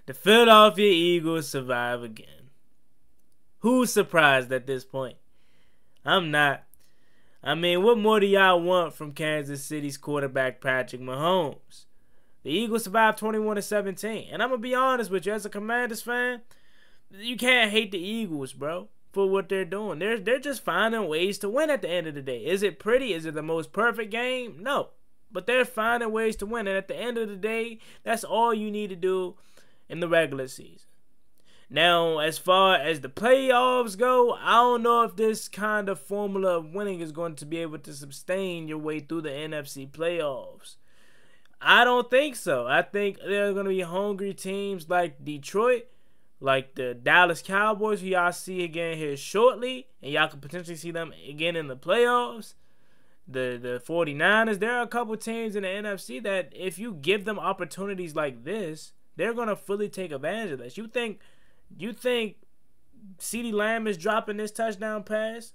The Philadelphia Eagles survive again. Who's surprised at this point? I'm not. I mean, what more do y'all want from Kansas City's quarterback Patrick Mahomes? The Eagles survived 21-17. And I'm going to be honest with you, as a Commanders fan, you can't hate the Eagles, bro, for what they're doing. They're just finding ways to win at the end of the day. Is it pretty? Is it the most perfect game? No. But they're finding ways to win. And at the end of the day, that's all you need to do in the regular season. Now, as far as the playoffs go, I don't know if this kind of formula of winning is going to be able to sustain your way through the NFC playoffs. I don't think so. I think there are going to be hungry teams like Detroit, like the Dallas Cowboys, who y'all see again here shortly, and y'all could potentially see them again in the playoffs. The 49ers, there are a couple teams in the NFC that if you give them opportunities like this, they're going to fully take advantage of this. You think CeeDee Lamb is dropping this touchdown pass?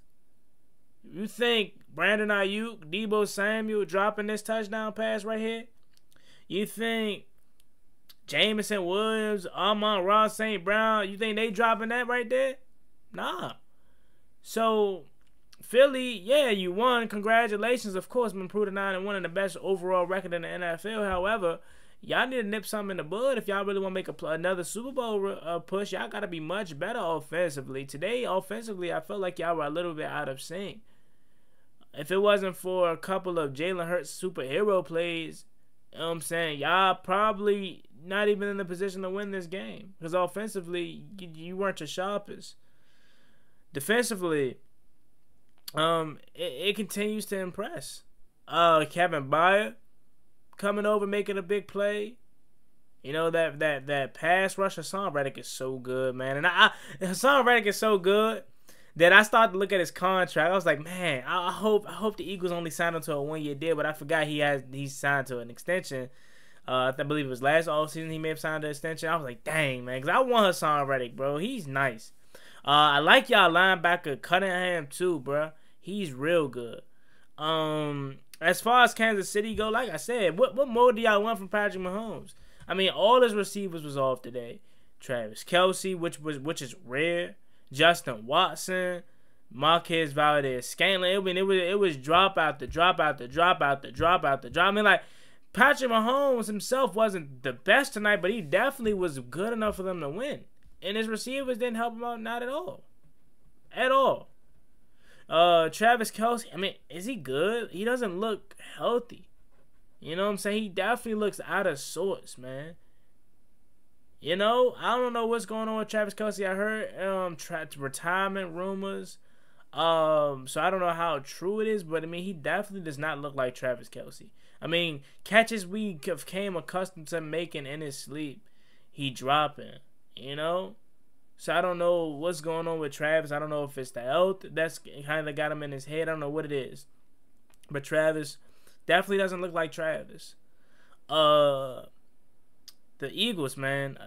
You think Brandon Ayuk, Deebo Samuel dropping this touchdown pass right here? You think Jameson Williams, Amon-Ra St. Brown, you think they dropping that right there? Nah. So, Philly, yeah, you won. Congratulations. Of course, improved to 9-1 and the best overall record in the NFL. However, y'all need to nip something in the bud. If y'all really want to make another Super Bowl push, y'all got to be much better offensively. Today, offensively, I felt like y'all were a little bit out of sync. If it wasn't for a couple of Jalen Hurts superhero plays, you know what I'm saying, y'all probably not even in the position to win this game. Because offensively, you weren't your sharpest. Defensively, it continues to impress. Kevin Byard coming over, making a big play. You know, that pass rush, Hassan Reddick is so good, man. And Hassan Reddick is so good that I started to look at his contract. I was like, man, I hope the Eagles only signed him to a 1-year deal, but I forgot he's signed to an extension. I believe it was last offseason he may have signed an extension. I was like, dang, man, because I want Hassan Reddick, bro. He's nice. I like y'all linebacker Cunningham too, bro. He's real good. As far as Kansas City go, like I said, what more do y'all want from Patrick Mahomes? I mean, all his receivers was off today. Travis Kelce, which is rare. Justin Watson, Marquez Valdez-Scantling. I mean, it was drop after drop after drop after drop after drop. I mean, like, Patrick Mahomes himself wasn't the best tonight, but he definitely was good enough for them to win. And his receivers didn't help him out, not at all. At all. Travis Kelce, I mean, is he good? He doesn't look healthy. You know what I'm saying? He definitely looks out of sorts, man. You know, I don't know what's going on with Travis Kelce. I heard retirement rumors. So I don't know how true it is, but I mean, he definitely does not look like Travis Kelce. I mean, catches we came accustomed to making in his sleep, he dropping, you know? So I don't know what's going on with Travis. I don't know if it's the health that's kind of got him in his head. I don't know what it is. But Travis definitely doesn't look like Travis. The Eagles, man,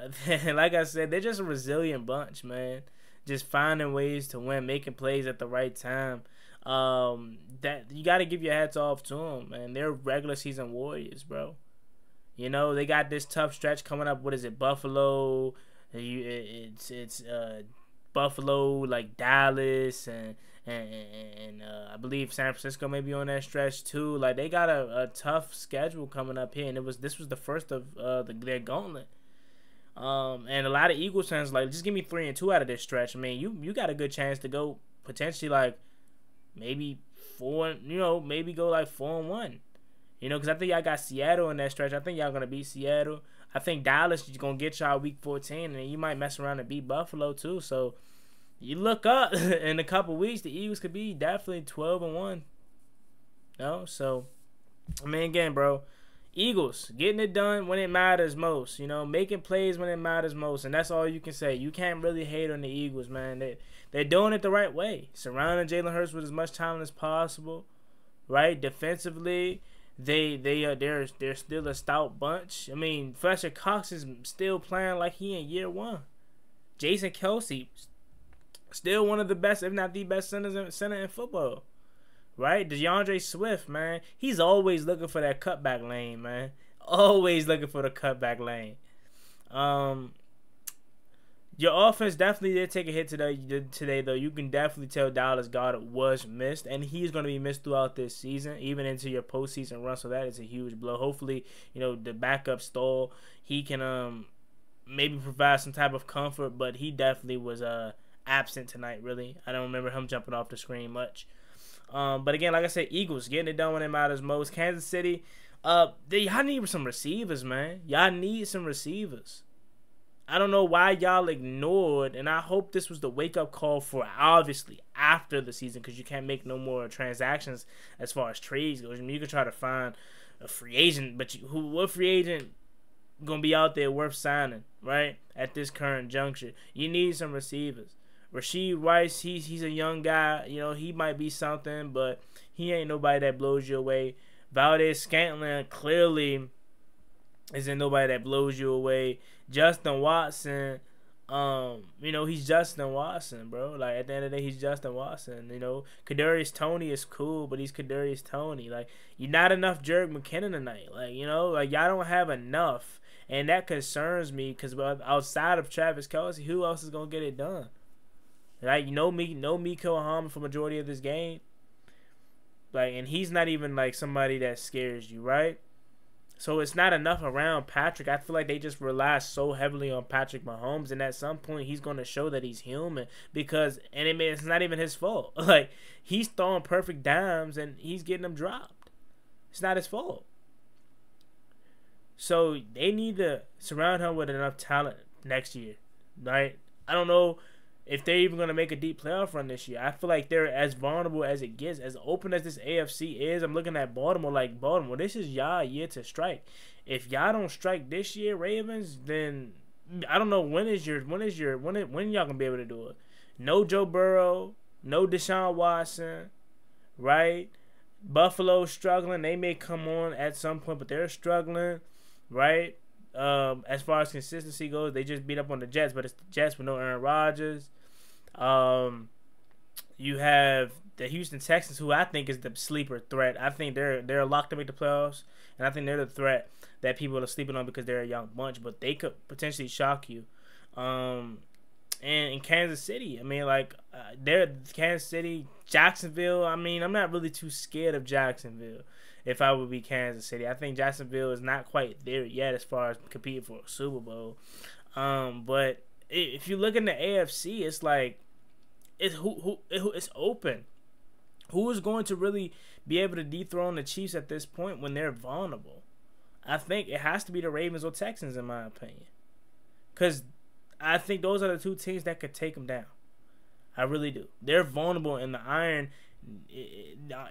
like I said, they're just a resilient bunch, man. Just finding ways to win, making plays at the right time. That you got to give your hats off to them, man. They're regular season warriors, bro. You know, they got this tough stretch coming up. What is it, Buffalo? It's Buffalo, like Dallas, and I believe San Francisco may be on that stretch too. Like, they got a tough schedule coming up here, and this was the first of their gauntlet. And a lot of Eagles fans like, just give me 3-2 out of this stretch. I mean, you got a good chance to go potentially like maybe 4. You know, maybe go like 4-1. You know, because I think y'all got Seattle in that stretch. I think y'all gonna beat Seattle. I think Dallas is going to get y'all week 14, and you might mess around and beat Buffalo too. So you look up in a couple weeks, the Eagles could be definitely 12-1. You know? So, I mean, again, bro, Eagles getting it done when it matters most. You know, making plays when it matters most, and that's all you can say. You can't really hate on the Eagles, man. They're doing it the right way, surrounding Jalen Hurts with as much talent as possible, right? Defensively, they're still a stout bunch. I mean, Fletcher Cox is still playing like he in year 1. Jason Kelce, still one of the best, if not the best center in football. Right? DeAndre Swift, man, he's always looking for that cutback lane, man. Always looking for the cutback lane. Your offense definitely did take a hit today, though. You can definitely tell Dallas Goedert was missed, and he's going to be missed throughout this season, even into your postseason run. So that is a huge blow. Hopefully, the backup Stoll, he can maybe provide some type of comfort, but he definitely was absent tonight. Really, I don't remember him jumping off the screen much. But again, like I said, Eagles getting it done when it matters most. Kansas City, y'all need some receivers, man. Y'all need some receivers. I don't know why y'all ignored, and I hope this was the wake-up call for obviously after the season, because you can't make no more transactions as far as trades goes. I mean, you can try to find a free agent, but what free agent gonna be out there worth signing, right? At this current juncture, you need some receivers. Rashid Rice, he's a young guy. He might be something, but he ain't nobody that blows you away. Valdez-Scantling clearly isn't nobody that blows you away. Justin Watson, he's Justin Watson, bro. Like, at the end of the day, he's Justin Watson. Kadarius Toney is cool, but he's Kadarius Toney. Like, you're not enough Jerick McKinnon tonight. Like, y'all don't have enough, and that concerns me, because outside of Travis Kelce, who else is gonna get it done? Right? Miko Harmon for majority of this game. Like, and he's not even like somebody that scares you, right? So it's not enough around Patrick. I feel like they just rely so heavily on Patrick Mahomes, and at some point he's going to show that he's human, it's not even his fault. Like, he's throwing perfect dimes and he's getting them dropped. It's not his fault. So they need to surround him with enough talent next year, right? I don't know if they're even going to make a deep playoff run this year. I feel like they're as vulnerable as it gets. As open as this AFC is, I'm looking at Baltimore like, Baltimore, this is y'all year to strike. If y'all don't strike this year, Ravens, then I don't know when y'all going to be able to do it. No Joe Burrow, no Deshaun Watson, right? Buffalo's struggling. They may come on at some point, but they're struggling, right? As far as consistency goes, they just beat up on the Jets, but it's the Jets with no Aaron Rodgers. You have the Houston Texans, who I think is the sleeper threat. I think they're locked to make the playoffs, and I think they're the threat that people are sleeping on because they're a young bunch, but they could potentially shock you. And in Kansas City, I mean, like, they're Kansas City, Jacksonville. I mean, I'm not really too scared of Jacksonville if I would be Kansas City. I think Jacksonville is not quite there yet as far as competing for a Super Bowl. But if you look in the AFC, it's like it's open. Who is going to really be able to dethrone the Chiefs at this point when they're vulnerable? I think it has to be the Ravens or Texans, in my opinion, because I think those are the two teams that could take them down. I really do. They're vulnerable in the iron.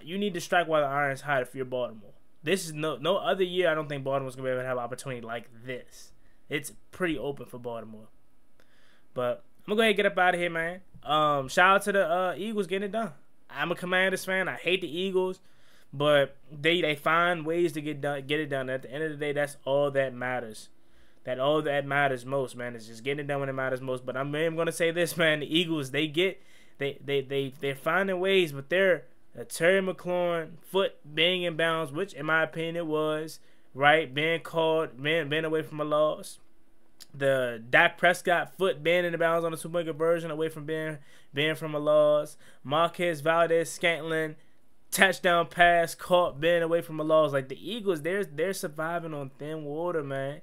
You need to strike while the iron's hot if you're Baltimore. This is no other year. I don't think Baltimore's gonna be able to have an opportunity like this. It's pretty open for Baltimore. But I'm gonna go ahead and get up out of here, man. Shout out to the Eagles getting it done. I'm a Commanders fan. I hate the Eagles, but they find ways to get it done. At the end of the day, that's all that matters. All that matters most, man, is just getting it done when it matters most. But I'm gonna say this, man: the Eagles, they're finding ways, but they're a Terry McLaurin foot being in bounds, which in my opinion it was, right, being away from a loss. The Dak Prescott foot being in the bounds on the 2-point conversion away from being from a loss. Marquez Valdez-Scantling touchdown pass caught being away from a loss. Like, the Eagles, they're surviving on thin water, man.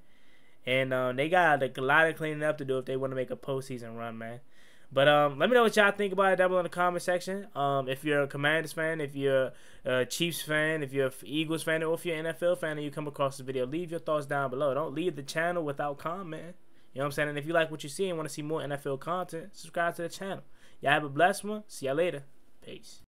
And they got a lot of cleaning up to do if they want to make a postseason run, man. But let me know what y'all think about it down below in the comment section. If you're a Commanders fan, if you're a Chiefs fan, if you're an Eagles fan, or if you're an NFL fan and you come across this video, leave your thoughts down below. Don't leave the channel without comment. You know what I'm saying? And if you like what you see and want to see more NFL content, subscribe to the channel. Y'all have a blessed one. See y'all later. Peace.